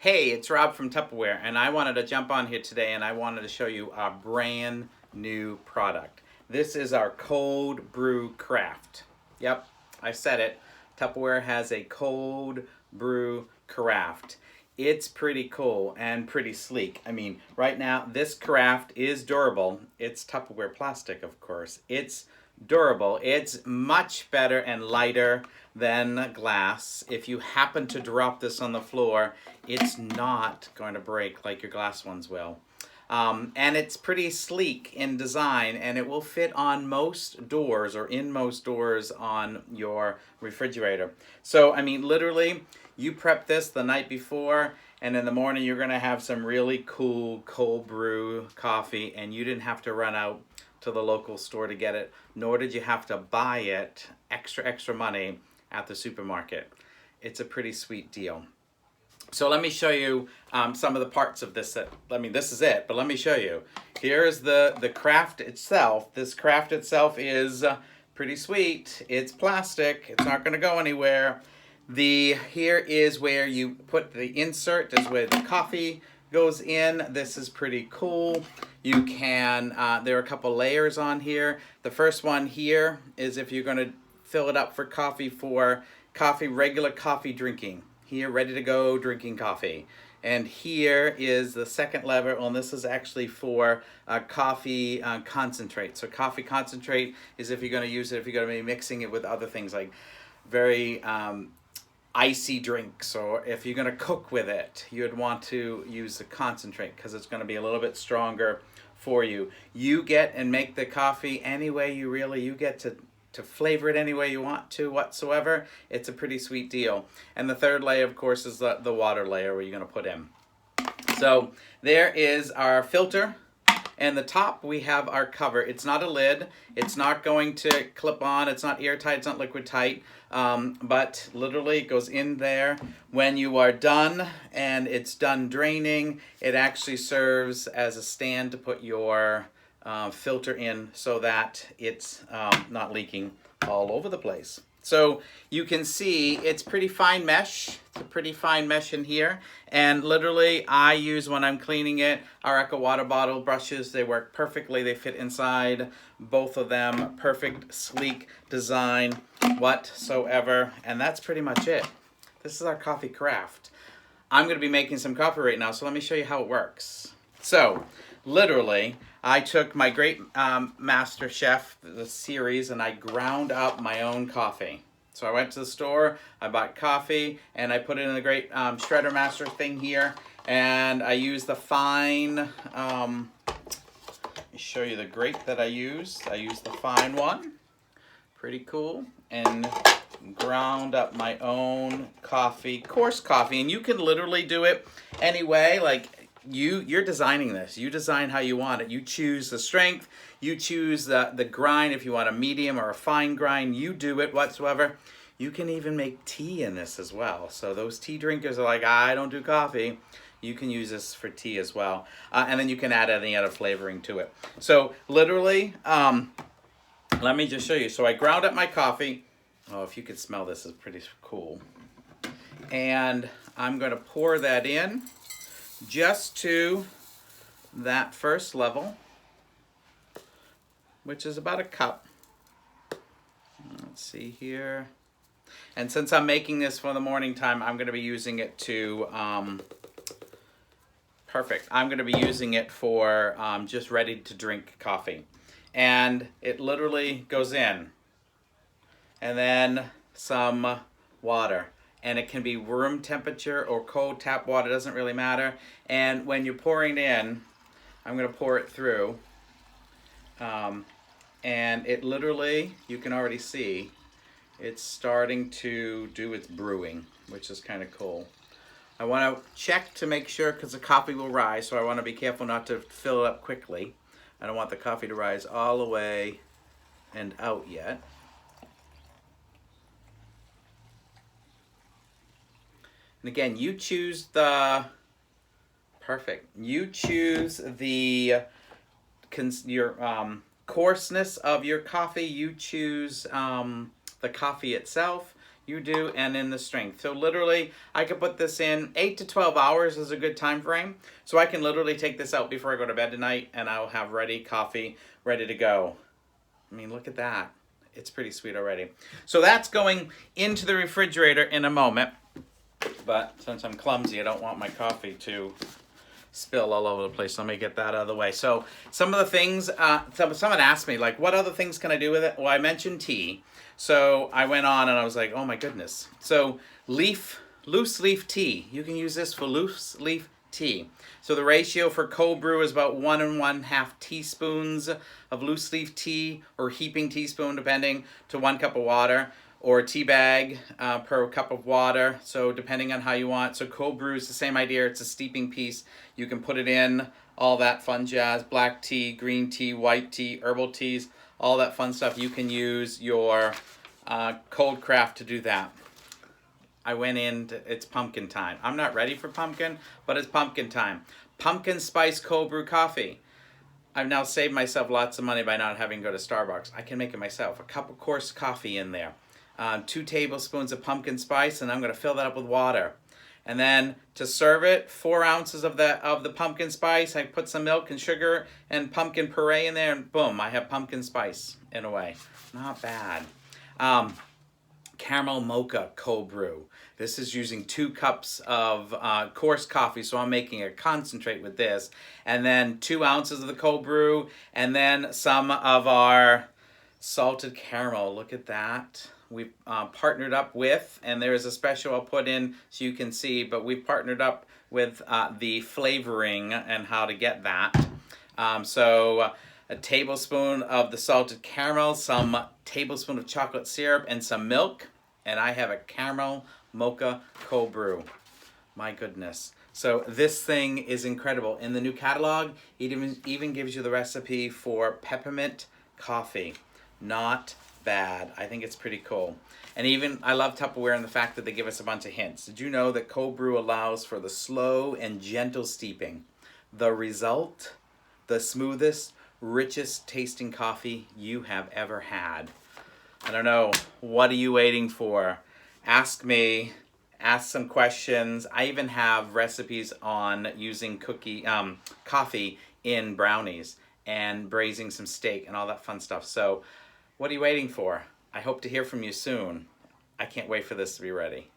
Hey, it's Rob from Tupperware, and I wanted to jump on here today and I wanted to show you our brand new product. This is our cold brew craft. Yep, I said it. Tupperware has a cold brew craft. It's pretty cool and pretty sleek. I mean, right now, this craft is durable. It's Tupperware plastic, of course. It's durable. It's much better and lighter than glass. If you happen to drop this on the floor, it's not going to break like your glass ones will. And it's pretty sleek in design, and it will fit on most doors or in most doors on your refrigerator. So, I mean, literally, you prep this the night before, and in the morning you're going to have some really cool cold brew coffee, and you didn't have to run out to the local store to get it, nor did you have to buy it extra money at the supermarket. It's a pretty sweet deal. So let me show you some of the parts of this. This is it, but let me show you. Here's the craft itself. This craft itself is pretty sweet. It's plastic. It's not going to go anywhere. Here is where you put the insert, is where the coffee goes in. This is pretty cool. You can, there are a couple layers on here. The first one here is if you're going to fill it up for regular coffee drinking. Here, ready to go drinking coffee. And here is the second lever, and this is actually for coffee concentrate. So coffee concentrate is if you're going to use it, if you're going to be mixing it with other things like very icy drinks, or if you're going to cook with it, you'd want to use the concentrate because it's going to be a little bit stronger for you. You get and make the coffee any way you get to flavor it any way you want to whatsoever. It's a pretty sweet deal. And the third layer, of course, is the water layer where you're going to put in. So there is our filter. And the top, we have our cover. It's not a lid. It's not going to clip on. It's not airtight. It's not liquid tight. But literally it goes in there. When you are done and it's done draining, it actually serves as a stand to put your filter in so that it's not leaking all over the place. So you can see it's pretty fine mesh. It's a pretty fine mesh in here. And literally I use, when I'm cleaning it, our Echo water bottle brushes. They work perfectly. They fit inside both of them. Perfect, sleek design whatsoever. And that's pretty much it. This is our coffee craft. I'm going to be making some coffee right now, so let me show you how it works. So literally, I took my Great Master Chef, the series, and I ground up my own coffee. So I went to the store, I bought coffee, and I put it in the Great Shredder Master thing here. And I used the fine, let me show you the grate that I used. I used the fine one, pretty cool, and ground up my own coffee, coarse coffee. And you can literally do it anyway, like, you're designing this. You design how you want it. You choose the strength. You choose the grind. If you want a medium or a fine grind, you do it whatsoever. You can even make tea in this as well. So those tea drinkers are like, I don't do coffee. You can use this for tea as well. And then you can add any other flavoring to it. So literally, let me just show you. So I ground up my coffee. Oh, if you could smell this, it's pretty cool. And I'm going to pour that in just to that first level, which is about a cup. Let's see here. And since I'm making this for the morning time, I'm going to be using it to, perfect. I'm going to be using it for just ready to drink coffee. And it literally goes in. And then some water. And it can be room temperature or cold tap water, doesn't really matter. And when you're pouring it in, I'm going to pour it through. And it literally, you can already see, it's starting to do its brewing, which is kind of cool. I want to check to make sure, because the coffee will rise, so I want to be careful not to fill it up quickly. I don't want the coffee to rise all the way and out yet. And again, you choose the, perfect. You choose your coarseness of your coffee. You choose the coffee itself. you do, and in the strength. So literally, I could put this in 8 to 12 hours is a good time frame. So I can literally take this out before I go to bed tonight, and I'll have ready coffee, ready to go. I mean, look at that. It's pretty sweet already. So that's going into the refrigerator in a moment. But since I'm clumsy, I don't want my coffee to spill all over the place. Let me get that out of the way. So some of the things, someone asked me, like, what other things can I do with it? Well, I mentioned tea. So I went on and I was like, oh my goodness. So loose leaf tea. You can use this for loose leaf tea. So the ratio for cold brew is about 1 1/2 teaspoons of loose leaf tea, or heaping teaspoon, depending, to 1 cup of water, or a tea bag per cup of water. So depending on how you want. So cold brew is the same idea. It's a steeping piece. You can put it in, all that fun jazz, black tea, green tea, white tea, herbal teas, all that fun stuff. You can use your cold craft to do that. I went in, it's pumpkin time. I'm not ready for pumpkin, but it's pumpkin time. Pumpkin spice cold brew coffee. I've now saved myself lots of money by not having to go to Starbucks. I can make it myself. A cup of coarse coffee in there. 2 tablespoons of pumpkin spice, and I'm going to fill that up with water. And then to serve it, 4 ounces of the pumpkin spice. I put some milk and sugar and pumpkin puree in there, and boom, I have pumpkin spice in a way. Not bad. Caramel mocha cold brew. This is using 2 cups of coarse coffee, so I'm making a concentrate with this. And then 2 ounces of the cold brew, and then some of our salted caramel. Look at that. We've partnered up with, and there is a special I'll put in so you can see, but we've partnered up with the flavoring and how to get that. So a tablespoon of the salted caramel, some tablespoon of chocolate syrup, and some milk. And I have a caramel mocha cold brew. My goodness. So this thing is incredible. In the new catalog, it even gives you the recipe for peppermint coffee. Not bad. I think it's pretty cool. And even, I love Tupperware and the fact that they give us a bunch of hints. Did you know that cold brew allows for the slow and gentle steeping? The result, the smoothest, richest tasting coffee you have ever had. I don't know, what are you waiting for? Ask me, ask some questions. I even have recipes on using coffee in brownies and braising some steak and all that fun stuff. So what are you waiting for? I hope to hear from you soon. I can't wait for this to be ready.